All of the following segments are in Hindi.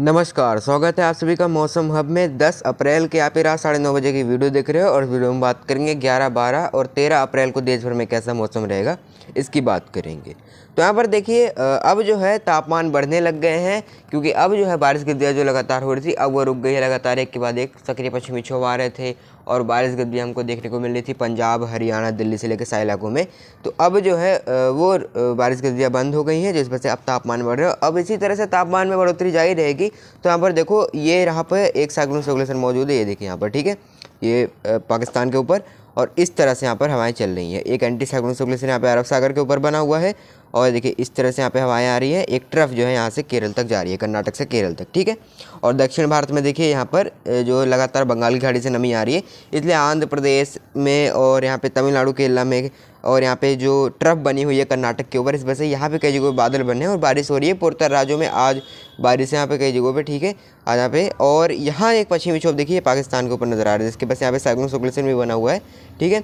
नमस्कार, स्वागत है आप सभी का मौसम हब में। 10 अप्रैल के आप ही रात 9:30 बजे की वीडियो देख रहे हो और वीडियो में बात करेंगे 11, 12 और 13 अप्रैल को देश भर में कैसा मौसम रहेगा, इसकी बात करेंगे। तो यहाँ पर देखिए अब जो है तापमान बढ़ने लग गए हैं, क्योंकि अब जो है बारिश की गतिविधि जो लगातार हो रही थी अब वो रुक गई है। लगातार एक के बाद एक सक्रिय पश्चिमी विक्षोभ आ रहे थे और बारिश गतिविधि हमको देखने को मिल रही थी पंजाब, हरियाणा, दिल्ली से लेकर सारे इलाकों में। तो अब जो है वो बारिश गतिविधियाँ बंद हो गई हैं, जिस वजह से अब तापमान बढ़ रहा है। अब इसी तरह से तापमान में बढ़ोतरी जारी रहेगी। तो यहाँ पर देखो ये यहाँ पर एक साइक्लोनिक सर्कुलेशन मौजूद है, ये देखिए यहाँ पर, ठीक है, ये पाकिस्तान के ऊपर, और इस तरह से यहाँ पर हवाएं चल रही हैं। एक एंटी साइक्लोनिक सर्कुलेशन यहाँ पे अरब सागर के ऊपर बना हुआ है और देखिए इस तरह से यहाँ पे हवाएं आ रही है। एक ट्रफ जो है यहाँ से केरल तक जा रही है, कर्नाटक से केरल तक, ठीक है। और दक्षिण भारत में देखिए यहाँ पर जो लगातार बंगाल की खाड़ी से नमी आ रही है, इसलिए आंध्र प्रदेश में और यहाँ पे तमिलनाडु, केरला में और यहाँ पे जो ट्रफ बनी हुई है कर्नाटक के ऊपर, इस वजह से यहाँ पे कई जगहों पर बादल बने हैं और बारिश हो रही है। पूर्वोत्तर राज्यों में आज बारिश है यहाँ पे कई जगहों पे, ठीक है, आज यहाँ पे। और यहाँ एक पश्चिमी विक्षोभ देखिए पाकिस्तान के ऊपर नजर आ रहा है, जिसके पास यहाँ पे साइक्लोनिक सर्कुलेशन भी बना हुआ है, ठीक है।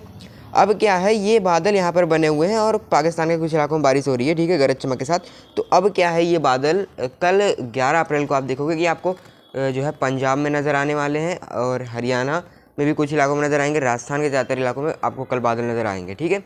अब क्या है, ये बादल यहाँ पर बने हुए हैं और पाकिस्तान के कुछ इलाकों में बारिश हो रही है, ठीक है, गरज चमक के साथ। तो अब क्या है, ये बादल कल 11 अप्रैल को आप देखोगे कि आपको जो है पंजाब में नज़र आने वाले हैं और हरियाणा में भी कुछ इलाकों में नज़र आएंगे। राजस्थान के ज़्यादातर इलाकों में आपको कल बादल नज़र आएंगे, ठीक है।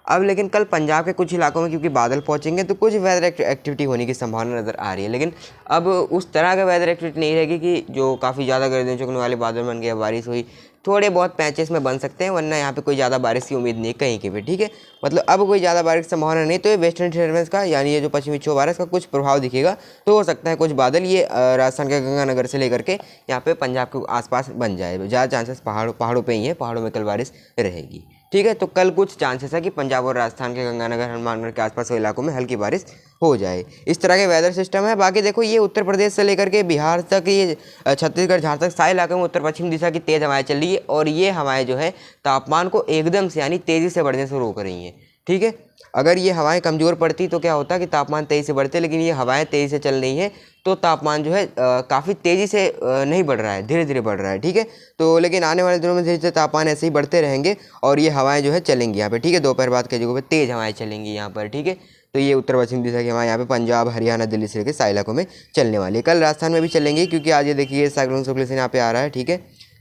अब लेकिन कल पंजाब के कुछ इलाकों में क्योंकि बादल पहुंचेंगे तो कुछ वेदर एक्टिविटी होने की संभावना नज़र आ रही है, लेकिन अब उस तरह का वेदर एक्टिविटी नहीं रहेगी कि जो काफ़ी ज़्यादा गर्जन चुकने वाले बादल बन गया, बारिश हुई। थोड़े बहुत पैचेस में बन सकते हैं, वरना यहाँ पे कोई ज़्यादा बारिश की उम्मीद नहीं कहीं के भी, ठीक है। मतलब अब कोई ज़्यादा बारिश की संभावना नहीं। तो ये वेस्टर्न डिस्टर्बेंस का, यानी ये जो पश्चिमी विक्षोभ आ रहा है, इसका कुछ प्रभाव दिखेगा। तो हो सकता है कुछ बादल ये राजस्थान के गंगानगर से लेकर के यहाँ पे पंजाब के आसपास बन जाए। ज़्यादा चांसेस पहाड़ों पे ही है, पहाड़ों में कल बारिश रहेगी, ठीक है। तो कल कुछ चांसेस है कि पंजाब और राजस्थान के गंगानगर, हनुमानगढ़ के आसपास के इलाकों में हल्की बारिश हो जाए। इस तरह के वेदर सिस्टम है। बाकी देखो ये उत्तर प्रदेश से लेकर के बिहार तक, ये छत्तीसगढ़, झारखंड, सारे इलाकों में उत्तर पश्चिम दिशा की तेज़ हवाएं चल रही है और ये हवाएं जो है तापमान को एकदम से यानी तेज़ी से बढ़ने से रोक रही हैं, ठीक है। अगर ये हवाएं कमज़ोर पड़ती तो क्या होता कि तापमान तेज़ी से बढ़ते, लेकिन ये हवाएं तेज़ी से चल रही हैं तो तापमान जो है काफ़ी तेज़ी से नहीं बढ़ रहा है, धीरे धीरे बढ़ रहा है, ठीक है। तो लेकिन आने वाले दिनों में धीरे धीरे तापमान ऐसे ही बढ़ते रहेंगे और ये हवाएं जो है चलेंगी यहाँ पे, ठीक है। दोपहर बाद कई जगहों पे तेज़ हवाएं चलेंगी यहाँ पर, ठीक है। तो ये उत्तर पश्चिम दिशा की हवाएं यहाँ पे पंजाब, हरियाणा, दिल्ली से लेकर सारे इलाकों में चलने वाली है। कल राजस्थान में भी चलेंगी, क्योंकि आज ये देखिए साइक्लोनिक सर्कुलेशन यहाँ पे आ रहा है, ठीक है।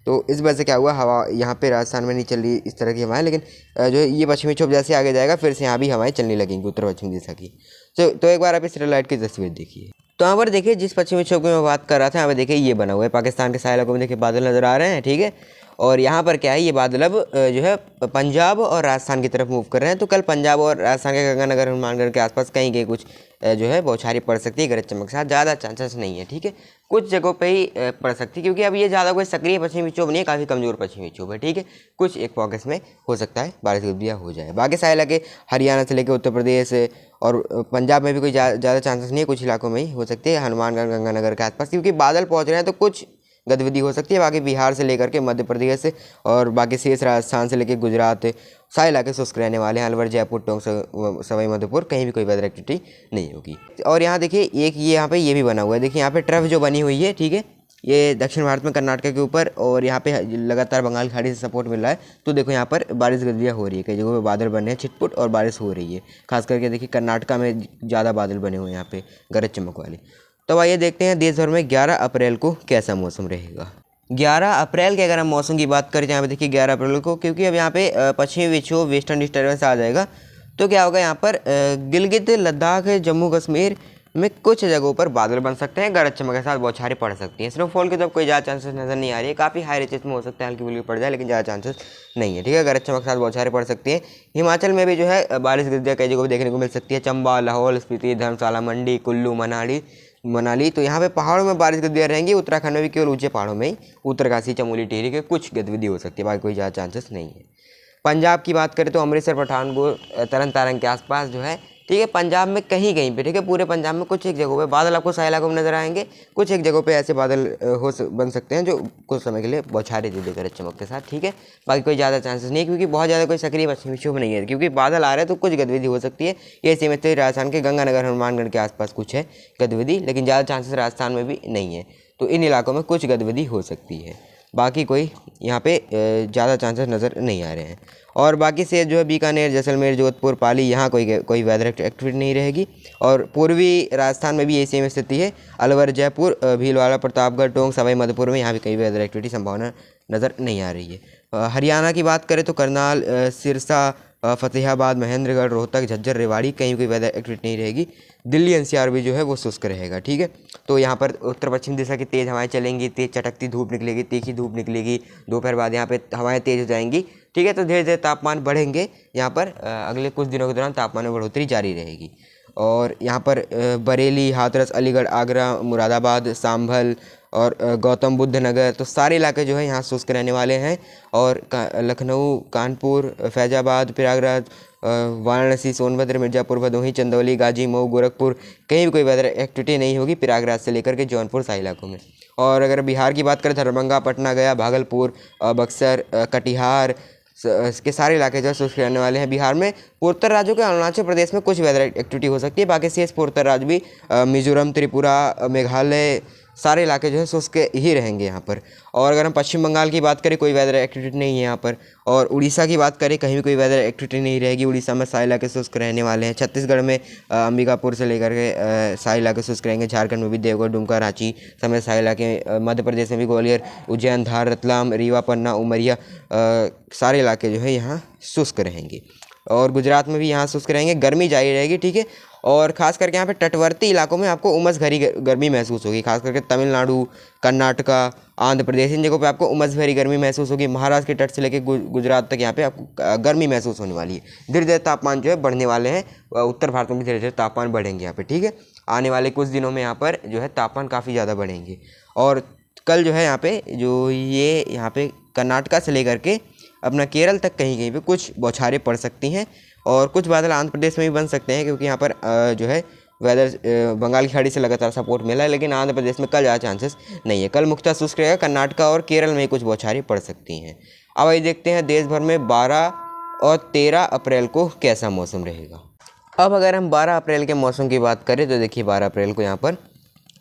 तो इस वजह से क्या हुआ, हवा यहाँ पे राजस्थान में नहीं चल रही इस तरह की हवाएं, लेकिन जो ये पश्चिमी विक्षोभ जैसे आगे जाएगा फिर से यहाँ भी हवाएं चलने लगेंगी उत्तर पश्चिम दिशा की। तो एक बार आप इस सैटेलाइट की तस्वीर देखिए। तो यहाँ पर देखिए जिस पश्चिमी विक्षोभ की मैं बात कर रहा था, यहाँ पर देखिए ये बना हुआ है पाकिस्तान के सारे इलाकों में, देखिए बादल नज़र आ रहे हैं, ठीक है। और यहाँ पर क्या है, ये बादल अब जो है पंजाब और राजस्थान की तरफ मूव कर रहे हैं। तो कल पंजाब और राजस्थान के गंगानगर, हनुमानगढ़ के आसपास कहीं कहीं कुछ जो है बौछारें पड़ सकती है गरज चमक के साथ। ज़्यादा चांसेस नहीं है, ठीक है, कुछ जगहों पे ही पड़ सकती है, क्योंकि अब ये ज़्यादा कोई सक्रिय पश्चिमी विक्षोभ नहीं है, काफ़ी कमजोर पश्चिमी विक्षोभ है, ठीक है। कुछ एक पॉकेट्स में हो सकता है बारिश गतिविधियाँ हो जाए। बाकी सारे इलाके हरियाणा से लेकर उत्तर प्रदेश और पंजाब में भी कोई ज़्यादा चांसेस नहीं है, कुछ इलाकों में ही हो सकती है, हनुमानगढ़, गंगानगर के आसपास, क्योंकि बादल पहुँच रहे हैं तो कुछ गतिविधि हो सकती है। बाकी बिहार से लेकर के मध्य प्रदेश से और बाकी शेष राजस्थान से लेकर गुजरात, सारे इलाके शुष्क रहने वाले हैं। अलवर, जयपुर, टोंक, सवाई माधोपुर, कहीं भी कोई वेदर एक्टिविटी नहीं होगी। और यहाँ देखिए एक ये यहाँ पे ये भी बना हुआ है, देखिए यहाँ पे ट्रफ जो बनी हुई है, ठीक है, ये दक्षिण भारत में कर्नाटक के ऊपर और यहाँ पे लगातार बंगाल खाड़ी से सपोर्ट मिल रहा है। तो देखो यहाँ पर बारिश गतिविधियाँ हो रही है, कई जगहों पे बादल बने हैं छिटपुट और बारिश हो रही है। खास करके देखिए कर्नाटका में ज़्यादा बादल बने हुए हैं यहाँ पे गरज चमक वाले। तो आइए देखते हैं देश भर में 11 अप्रैल को कैसा मौसम रहेगा। 11 अप्रैल के अगर हम मौसम की बात करें, यहाँ पे देखिए 11 अप्रैल को, क्योंकि अब यहाँ पे पश्चिमी विक्षोभ, वेस्टर्न डिस्टर्बेंस आ जाएगा, तो क्या होगा, यहाँ पर गिलगित, लद्दाख, जम्मू कश्मीर में कुछ जगहों पर बादल बन सकते हैं, गरज चमक के साथ बौछारें पड़ सकती हैं। स्नोफॉल की तो कोई ज़्यादा चांसेस नज़र नहीं आ रही है, काफ़ी हाई रिचेस में हो सकता है हल्की फुल्की पड़ जाए, लेकिन ज़्यादा चांसेस नहीं है, ठीक है। गरज चमक के साथ बौछारें पड़ सकती हैं। हिमाचल में भी जो है बारिश गतिविधियाँ कई जगहों पर देखने को मिल सकती है, चंबा, लाहौल स्पीति, धर्मशाला, मंडी, कुल्लू, मनाली। तो यहाँ पे पहाड़ों में बारिश गतिविधियाँ रहेंगी। उत्तराखंड में भी केवल ऊंचे पहाड़ों में ही उत्तरकाशी, चमोली, टिहरी के कुछ गतिविधि हो सकती है, बाकी कोई ज़्यादा चांसेस नहीं है। पंजाब की बात करें तो अमृतसर, पठानकोट, तरन तारन के आसपास जो है, ठीक है, पंजाब में कहीं कहीं पे, ठीक है, पूरे पंजाब में कुछ एक जगहों पे बादल आपको सारे इलाकों में नजर आएंगे। कुछ एक जगहों पे ऐसे बादल बन सकते हैं जो कुछ समय के लिए बौछारें दे देकर चमक के साथ, ठीक है। बाकी कोई ज़्यादा चांसेस नहीं है, क्योंकि बहुत ज़्यादा कोई सक्रिय पश्चिमी विक्षोभ नहीं है, क्योंकि बादल आ रहे हैं तो कुछ गतिविधि हो सकती है। ये सीमित राजस्थान के गंगानगर, हनुमानगढ़ के आसपास कुछ है गतिविधि, लेकिन ज़्यादा चांसेस राजस्थान में भी नहीं है। तो इन इलाकों में कुछ गतिविधि हो सकती है। बाकी कोई यहाँ पे ज़्यादा चांसेस नज़र नहीं आ रहे हैं। और बाकी से जो है बीकानेर, जैसलमेर, जोधपुर, पाली, यहाँ कोई वेदर एक्टिविटी नहीं रहेगी। और पूर्वी राजस्थान में भी यही सेम स्थिति है। अलवर, जयपुर, भीलवाड़ा, प्रतापगढ़, टोंक, सवाई माधोपुर में यहाँ भी कई वेदर एक्टिविटी संभावना नज़र नहीं आ रही है। हरियाणा की बात करें तो करनाल, सिरसा, फतेहाबाद, महेंद्रगढ़, रोहतक, झज्जर, रेवाड़ी कहीं कोई वेदर एक्टिविटी नहीं रहेगी। दिल्ली एनसीआर भी जो है वो शुष्क रहेगा। ठीक है, तो यहाँ पर उत्तर पश्चिम दिशा की तेज़ हवाएं चलेंगी, तेज़ चटकती धूप निकलेगी, तीखी धूप निकलेगी। दोपहर बाद यहाँ पे हवाएं तेज़ हो जाएंगी। ठीक है, तो धीरे धीरे तापमान बढ़ेंगे। यहाँ पर अगले कुछ दिनों के दौरान तापमान में बढ़ोतरी जारी रहेगी। और यहाँ पर बरेली, हाथरस, अलीगढ़, आगरा, मुरादाबाद, संभल और गौतम बुद्ध नगर, तो सारे इलाके जो है यहाँ शुष्क रहने वाले हैं। और लखनऊ, कानपुर, फैजाबाद, प्रयागराज, वाराणसी, सोनभद्र, मिर्ज़ापुर, भदोही, चंदौली, गाजी, मऊ, गोरखपुर कहीं भी कोई वेदर एक्टिविटी नहीं होगी प्रयागराज से लेकर के जौनपुर सारे इलाकों में। और अगर बिहार की बात करें, दरभंगा, पटना, गया, भागलपुर, बक्सर, कटिहार के सारे इलाके जो है शुष्क रहने वाले हैं। बिहार में पूर्वोत्तर राज्यों के अरुणाचल प्रदेश में कुछ वेदर एक्टिविटी हो सकती है। बाकी शेष पूर्वोत्तर राज्य भी मिजोरम, त्रिपुरा, मेघालय सारे इलाके जो है शुष्क ही रहेंगे यहाँ पर। और अगर हम पश्चिम बंगाल की बात करें, कोई वेदर एक्टिविटी नहीं है यहाँ पर। और उड़ीसा की बात करें, कहीं भी कोई वेदर एक्टिविटी नहीं रहेगी। उड़ीसा में सारे इलाके शुष्क रहने वाले हैं। छत्तीसगढ़ में अंबिकापुर से लेकर के सारे इलाके शुष्क रहेंगे। झारखंड में भी देवगढ़, दुमका, रांची समेत सारे इलाके, मध्य प्रदेश में भी ग्वालियर, उज्जैन, धार, रतलाम, रीवा, पन्ना, उमरिया सारे इलाके जो है यहाँ शुष्क रहेंगे। और गुजरात में भी यहाँ शुष्क रहेंगे, गर्मी जारी रहेगी। ठीक है, और खास करके यहाँ पे तटवर्ती इलाकों में आपको उमस भरी गर्मी महसूस होगी। खास करके तमिलनाडु, कर्नाटका, आंध्र प्रदेश इन जगहों पे आपको उमस भरी गर्मी महसूस होगी। महाराष्ट्र के तट से लेकर गुजरात तक यहाँ पे आपको गर्मी महसूस होने वाली है। धीरे धीरे तापमान जो है बढ़ने वाले हैं। उत्तर भारत में भी धीरे धीरे तापमान बढ़ेंगे यहाँ पे। ठीक है, आने वाले कुछ दिनों में यहाँ पर जो है तापमान काफ़ी ज़्यादा बढ़ेंगे। और कल जो है यहाँ पे यहाँ पे कर्नाटका से लेकर के अपना केरल तक कहीं कहीं पे कुछ बौछारें पड़ सकती हैं। और कुछ बादल आंध्र प्रदेश में भी बन सकते हैं, क्योंकि यहाँ पर जो है वेदर बंगाल की खाड़ी से लगातार सपोर्ट मिला है। लेकिन आंध्र प्रदेश में कल ज़्यादा चांसेस नहीं है। कल मुख्यतः शुष्क रहेगा। कर्नाटका और केरल में कुछ बौछारें पड़ सकती हैं। अब आइए देखते हैं देश भर में 12 और 13 अप्रैल को कैसा मौसम रहेगा। अब अगर हम 12 अप्रैल के मौसम की बात करें तो देखिए 12 अप्रैल को यहाँ पर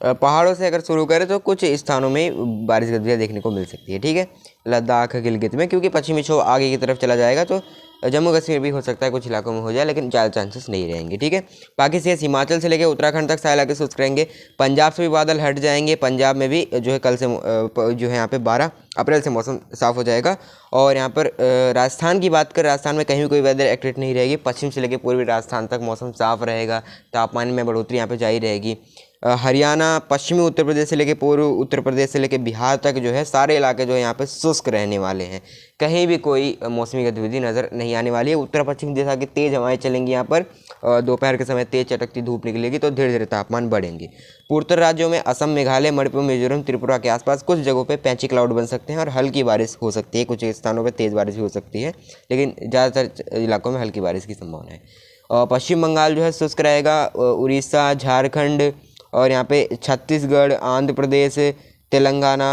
पहाड़ों से अगर शुरू करें तो कुछ स्थानों में बारिश गतिविधियाँ देखने को मिल सकती है। ठीक है, लद्दाख, गिलगित में, क्योंकि पश्चिमी विक्षोभ आगे की तरफ चला जाएगा तो जम्मू कश्मीर भी हो सकता है कुछ इलाकों में हो जाए, लेकिन ज़्यादा चांसेस नहीं रहेंगे। ठीक है, बाकी से हिमाचल से लेकर उत्तराखंड तक सारे इलाके शुष्क रहेंगे। पंजाब से भी बादल हट जाएंगे। पंजाब में भी जो है कल से जो है यहाँ पे 12 अप्रैल से मौसम साफ हो जाएगा। और यहाँ पर राजस्थान की बात करें, राजस्थान में कहीं भी कोई वेदर एक्टिविटी नहीं रहेगी। पश्चिम से लेकर पूर्वी राजस्थान तक मौसम साफ रहेगा। तापमान में बढ़ोतरी यहाँ पर जारी रहेगी। हरियाणा, पश्चिमी उत्तर प्रदेश से लेकर पूर्व उत्तर प्रदेश से लेकर बिहार तक जो है सारे इलाके जो है यहाँ पे शुष्क रहने वाले हैं। कहीं भी कोई मौसमी गतिविधि नज़र नहीं आने वाली है। उत्तर पश्चिम दिशा की तेज़ हवाएं चलेंगी यहाँ पर। दोपहर के समय तेज़ चटकती धूप निकलेगी तो धीरे धीरे तापमान बढ़ेंगे। पूर्वोत्तर राज्यों में असम, मेघालय, मणिपुर, मिजोरम, त्रिपुरा के आसपास कुछ जगहों पे पैची क्लाउड बन सकते हैं और हल्की बारिश हो सकती है। कुछ स्थानों पर तेज़ बारिश भी हो सकती है, लेकिन ज़्यादातर इलाकों में हल्की बारिश की संभावना है। और पश्चिम बंगाल जो है शुष्क रहेगा। उड़ीसा, झारखंड और यहाँ पे छत्तीसगढ़, आंध्र प्रदेश, तेलंगाना,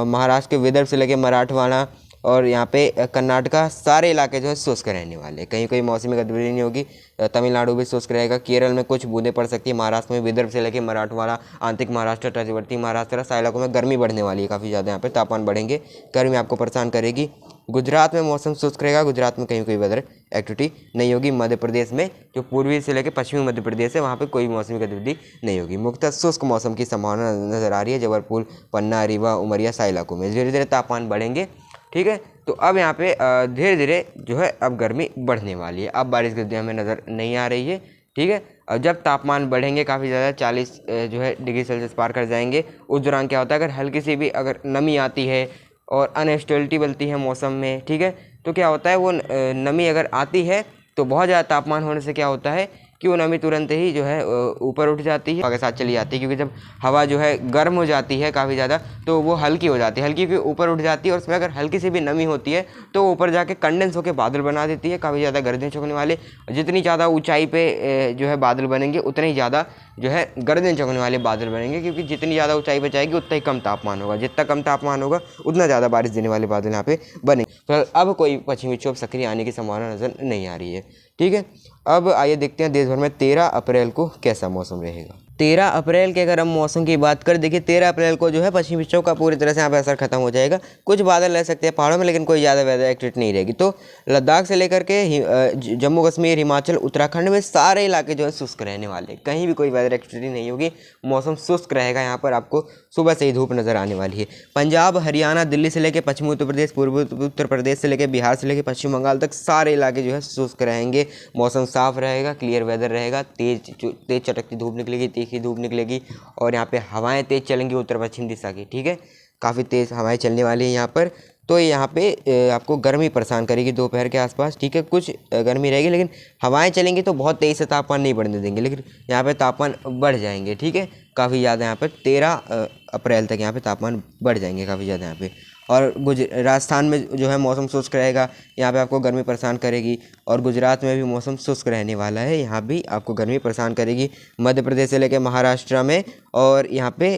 महाराष्ट्र के विदर्भ से लेकर मराठवाड़ा और यहाँ पे कर्नाटका सारे इलाके जो है शुष्क रहने वाले हैं। कहीं कोई मौसमी गतिविधि नहीं होगी। तमिलनाडु भी शुष्क रहेगा। केरल में कुछ बूंदें पड़ सकती है। महाराष्ट्र में विदर्भ से लेकर मराठवाड़ा, आंतरिक महाराष्ट्र, तटवर्ती महाराष्ट्र सारे इलाकों में गर्मी बढ़ने वाली है। काफ़ी ज़्यादा यहाँ पे तापमान बढ़ेंगे। गर्मी आपको परेशान करेगी। गुजरात में मौसम शुष्क रहेगा। गुजरात में कहीं कोई वेदर एक्टिविटी नहीं होगी। मध्य प्रदेश में जो पूर्वी से लेकर पश्चिमी मध्य प्रदेश है वहाँ पे कोई मौसमी गतिविधि नहीं होगी। मुख्यतः शुष्क मौसम की संभावना नज़र आ रही है। जबलपुर, पन्ना, रीवा, उमरिया सारे इलाकों में धीरे धीरे तापमान बढ़ेंगे। ठीक है, तो अब यहाँ पे धीरे धीरे जो है अब गर्मी बढ़ने वाली है। अब बारिश गतिविधियाँ हमें नज़र नहीं आ रही है। ठीक है, और जब तापमान बढ़ेंगे काफ़ी ज़्यादा 40 जो है डिग्री सेल्सियस पार कर जाएंगे, उस दौरान क्या होता है, अगर हल्की सी भी अगर नमी आती है और अनस्टेबिलिटी बनती है मौसम में, ठीक है, तो क्या होता है वो नमी अगर आती है तो बहुत ज़्यादा तापमान होने से क्या होता है कि वो नमी तुरंत ही जो है ऊपर उठ जाती है, हवा के साथ चली जाती है। क्योंकि जब हवा जो है गर्म हो जाती है काफ़ी ज़्यादा तो वो हल्की हो जाती है। हल्की क्योंकि ऊपर उठ जाती है और उसमें अगर हल्की सी भी नमी होती है तो वो ऊपर जाके कंडेंस होकर बादल बना देती है। काफ़ी ज़्यादा गर्दन चौंकने वाले, जितनी ज़्यादा ऊंचाई पे जो है बादल बनेंगे उतने ही ज़्यादा जो है गर्दन चौंकने वाले बादल बनेंगे। क्योंकि जितनी ज़्यादा ऊंचाई पे जाएगी उतना ही कम तापमान होगा। जितना कम तापमान होगा उतना ज़्यादा बारिश देने वाले बादल यहाँ पे बनेंगे। तो अब कोई पश्चिमी विक्षोभ सक्रिय आने की संभावना नज़र नहीं आ रही है। ठीक है, अब आइए देखते हैं देश भर में 13 अप्रैल को कैसा मौसम रहेगा। 13 अप्रैल के अगर हम मौसम की बात करें, देखिए 13 अप्रैल को जो है पश्चिमी विक्षोभ का पूरी तरह से यहाँ पे असर खत्म हो जाएगा। कुछ बादल रह सकते हैं पहाड़ों में, लेकिन कोई ज़्यादा वेदर एक्टिविटी नहीं रहेगी। तो लद्दाख से लेकर के जम्मू कश्मीर, हिमाचल, उत्तराखंड में सारे इलाके जो है शुष्क रहने वाले, कहीं भी कोई वेदर एक्टिविटी नहीं होगी। मौसम शुष्क रहेगा, यहाँ पर आपको सुबह से ही धूप नज़र आने वाली है। पंजाब, हरियाणा, दिल्ली से लेकर पश्चिमी उत्तर प्रदेश, पूर्वी उत्तर प्रदेश से लेकर बिहार से लेकर पश्चिम बंगाल तक सारे इलाके जो है शुष्क रहेंगे। मौसम साफ रहेगा, क्लियर वेदर रहेगा, तेज चटकती धूप निकलेगी, तीखी धूप निकलेगी, और यहाँ पे हवाएं तेज चलेंगी उत्तर पश्चिम दिशा की, ठीक है, काफ़ी तेज़ हवाएं चलने वाली हैं यहाँ पर। तो यहाँ पे आपको गर्मी परेशान करेगी दोपहर के आसपास, ठीक है, कुछ गर्मी रहेगी, लेकिन हवाएं चलेंगी तो बहुत तेज़ से तापमान नहीं बढ़ने देंगे, लेकिन यहाँ पे तापमान बढ़ जाएंगे, ठीक है, काफ़ी ज़्यादा। यहाँ पर 13 अप्रैल तक यहाँ पे तापमान बढ़ जाएंगे काफ़ी ज़्यादा यहाँ पे। और राजस्थान में जो है मौसम शुष्क रहेगा, यहाँ पे आपको गर्मी परेशान करेगी। और गुजरात में भी मौसम शुष्क रहने वाला है, यहाँ भी आपको गर्मी परेशान करेगी। मध्य प्रदेश से लेकर महाराष्ट्र में और यहाँ पे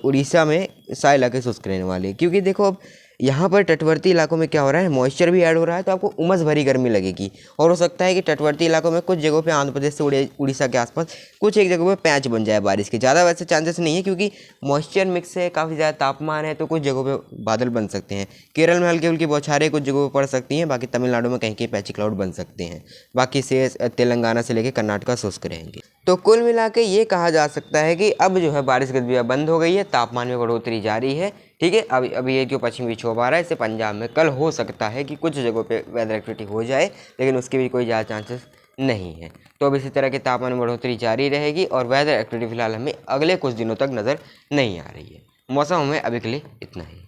उड़ीसा में सारे इलाके शुष्क रहने वाले हैं, क्योंकि देखो अब यहाँ पर तटवर्ती इलाकों में क्या हो रहा है, मॉइस्चर भी ऐड हो रहा है, तो आपको उमस भरी गर्मी लगेगी। और हो सकता है कि तटवर्ती इलाकों में कुछ जगहों पे आंध्र प्रदेश से उड़ीसा के आसपास कुछ एक जगहों पे पैच बन जाए बारिश के। ज़्यादा वैसे चांसेस नहीं है, क्योंकि मॉइस्चर मिक्स है, काफ़ी ज़्यादा तापमान है, तो कुछ जगहों पे बादल बन सकते हैं। केरल में हल्की हल्की बौछारें कुछ जगहों पर पड़ सकती हैं, बाकी तमिलनाडु में कहीं कहीं पैची क्लाउड बन सकते हैं। बाकी से तेलंगाना से लेकर कर्नाटका शुष्क रहेंगे। तो कुल मिला के ये कहा जा सकता है कि अब जो है बारिश गतिविधियाँ बंद हो गई है, तापमान में बढ़ोतरी जारी है, ठीक है। अभी ये जो पश्चिमी विक्षोभ आ रहा है, इससे पंजाब में कल हो सकता है कि कुछ जगहों पे वेदर एक्टिविटी हो जाए, लेकिन उसके भी कोई ज़्यादा चांसेस नहीं है। तो अब इसी तरह के तापमान में बढ़ोतरी जारी रहेगी, और वेदर एक्टिविटी फिलहाल हमें अगले कुछ दिनों तक नज़र नहीं आ रही है। मौसम हमें अभी के लिए इतना ही।